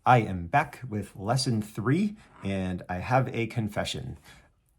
I am back with lesson 3, and I have a confession.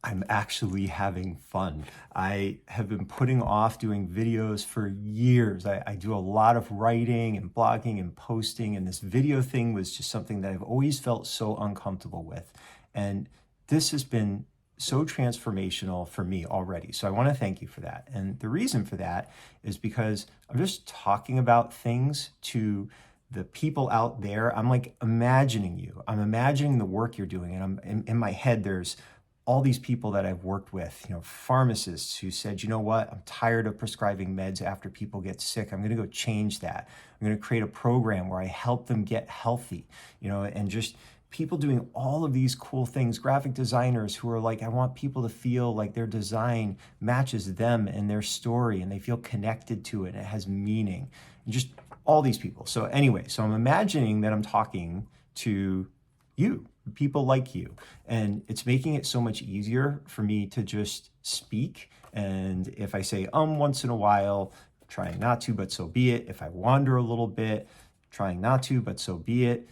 I'm actually having fun. I have been putting off doing videos for years. I do a lot of writing and blogging and posting, and this video thing was just something that I've always felt so uncomfortable with. And this has been so transformational for me already. So I want to thank you for that. And the reason for that is because I'm just talking about things to the people out there. I'm like imagining you. I'm imagining the work you're doing. And in my head, there's all these people that I've worked with, pharmacists who said, you know what, I'm tired of prescribing meds after people get sick. I'm going to go change that. I'm going to create a program where I help them get healthy, and just people doing all of these cool things, graphic designers who are like, I want people to feel like their design matches them and their story and they feel connected to it and it has meaning, and just all these people. So anyway, so I'm imagining that I'm talking to you, people like you, and it's making it so much easier for me to just speak. And if I say once in a while, trying not to, but so be it. If I wander a little bit, trying not to, but so be it.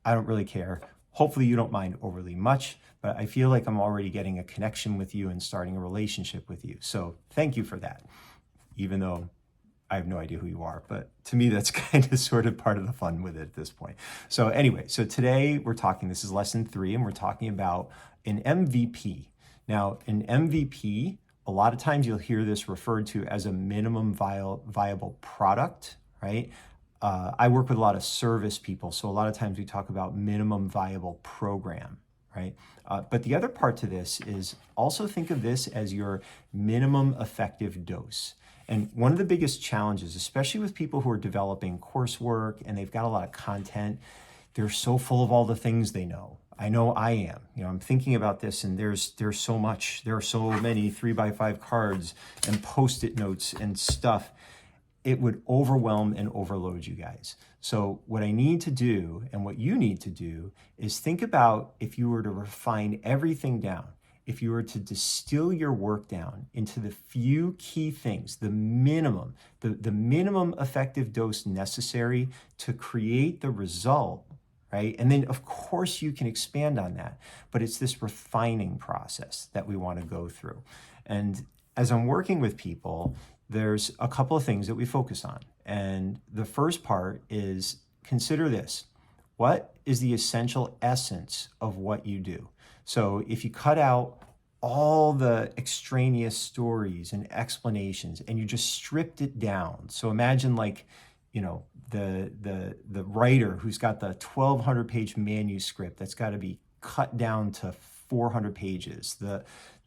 I don't really care. Hopefully you don't mind overly much, but I feel like I'm already getting a connection with you and starting a relationship with you. So thank you for that, even though I have no idea who you are, but to me, that's kind of sort of part of the fun with it at this point. So anyway, so today we're talking, this is lesson 3, and we're talking about an MVP. Now, an MVP, a lot of times you'll hear this referred to as a minimum viable product, right? I work with a lot of service people, so a lot of times we talk about minimum viable program, right? But the other part to this is also think of this as your minimum effective dose. And one of the biggest challenges, especially with people who are developing coursework and they've got a lot of content, they're so full of all the things they know. I know I am. I'm thinking about this, and there's so much. There are so many 3x5 cards and Post-it notes and stuff. It would overwhelm and overload you guys. So what I need to do, and what you need to do, is think about if you were to refine everything down, if you were to distill your work down into the few key things, the minimum effective dose necessary to create the result, right? And then of course you can expand on that, but it's this refining process that we want to go through. And as I'm working with people, there's a couple of things that we focus on. And the first part is, consider this. What is the essential essence of what you do? So if you cut out all the extraneous stories and explanations and you just stripped it down. So imagine like, the writer who's got the 1,200 page manuscript that's got to be cut down to 400 pages. The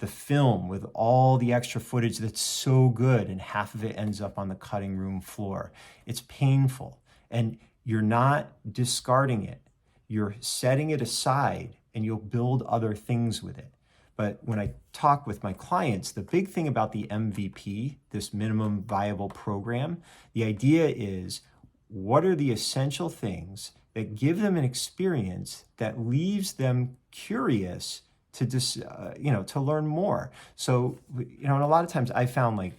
film with all the extra footage that's so good and half of it ends up on the cutting room floor. It's painful, and you're not discarding it. You're setting it aside and you'll build other things with it. But when I talk with my clients, the big thing about the MVP, this minimum viable program, the idea is, what are the essential things that give them an experience that leaves them curious to to learn more. So, and a lot of times I found like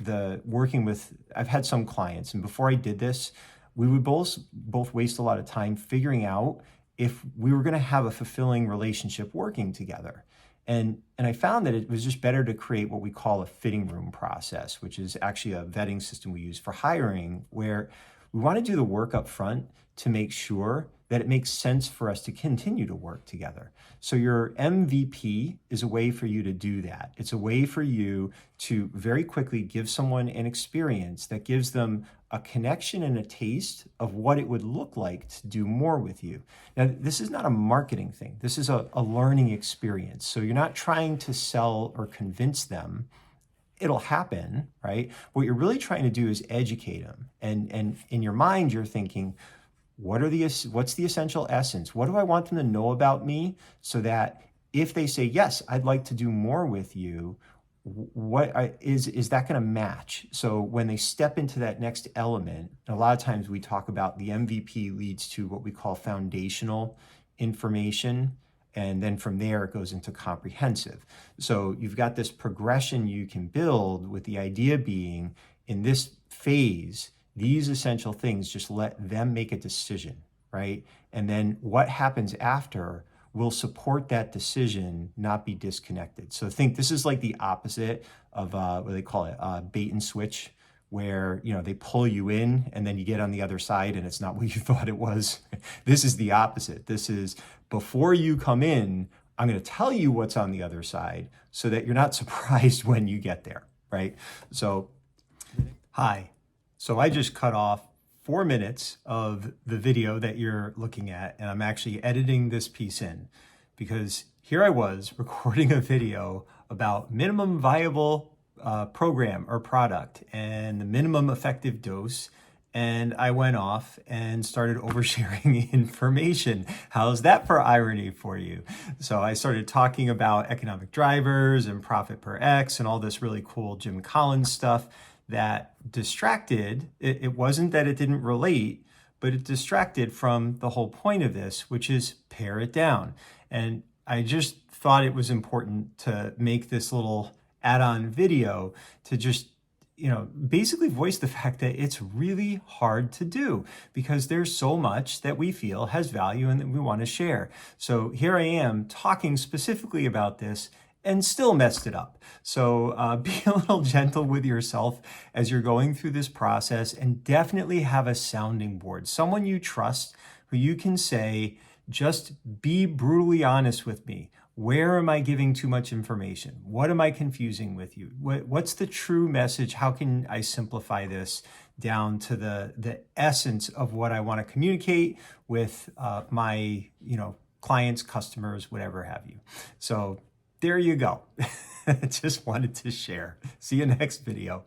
I've had some clients, and before I did this, we would both waste a lot of time figuring out if we were going to have a fulfilling relationship working together. And I found that it was just better to create what we call a fitting room process, which is actually a vetting system we use for hiring, where we want to do the work up front to make sure that it makes sense for us to continue to work together. So your MVP is a way for you to do that. It's a way for you to very quickly give someone an experience that gives them a connection and a taste of what it would look like to do more with you. Now, this is not a marketing thing. This is a learning experience. So you're not trying to sell or convince them. It'll happen, right? What you're really trying to do is educate them. And in your mind, you're thinking, what's the essential essence? What do I want them to know about me so that if they say, yes, I'd like to do more with you, is that going to match? So when they step into that next element, a lot of times we talk about the MVP leads to what we call foundational information. And then from there, it goes into comprehensive. So you've got this progression you can build, with the idea being, in this phase, these essential things, just let them make a decision. right? And then what happens after will support that decision, not be disconnected. So think this is like the opposite of what they call it, bait and switch, where they pull you in and then you get on the other side and it's not what you thought it was. This is the opposite. This is before you come in, I'm going to tell you what's on the other side so that you're not surprised when you get there, right? So, hi. So I just cut off 4 minutes of the video that you're looking at, and I'm actually editing this piece in because here I was recording a video about minimum viable program or product and the minimum effective dose. And I went off and started oversharing information. How's that for irony for you? So I started talking about economic drivers and profit per X and all this really cool Jim Collins stuff that distracted. It wasn't that it didn't relate, but it distracted from the whole point of this, which is pare it down. And I just thought it was important to make this little add-on video to just basically voice the fact that it's really hard to do because there's so much that we feel has value and that we want to share. So here I am talking specifically about this and still messed it up. So be a little gentle with yourself as you're going through this process, and definitely have a sounding board, someone you trust who you can say, just be brutally honest with me. Where am I giving too much information? What am I confusing with you? What's the true message? How can I simplify this down to the essence of what I want to communicate with my clients, customers, whatever have you. So there you go. Just wanted to share. See you next video.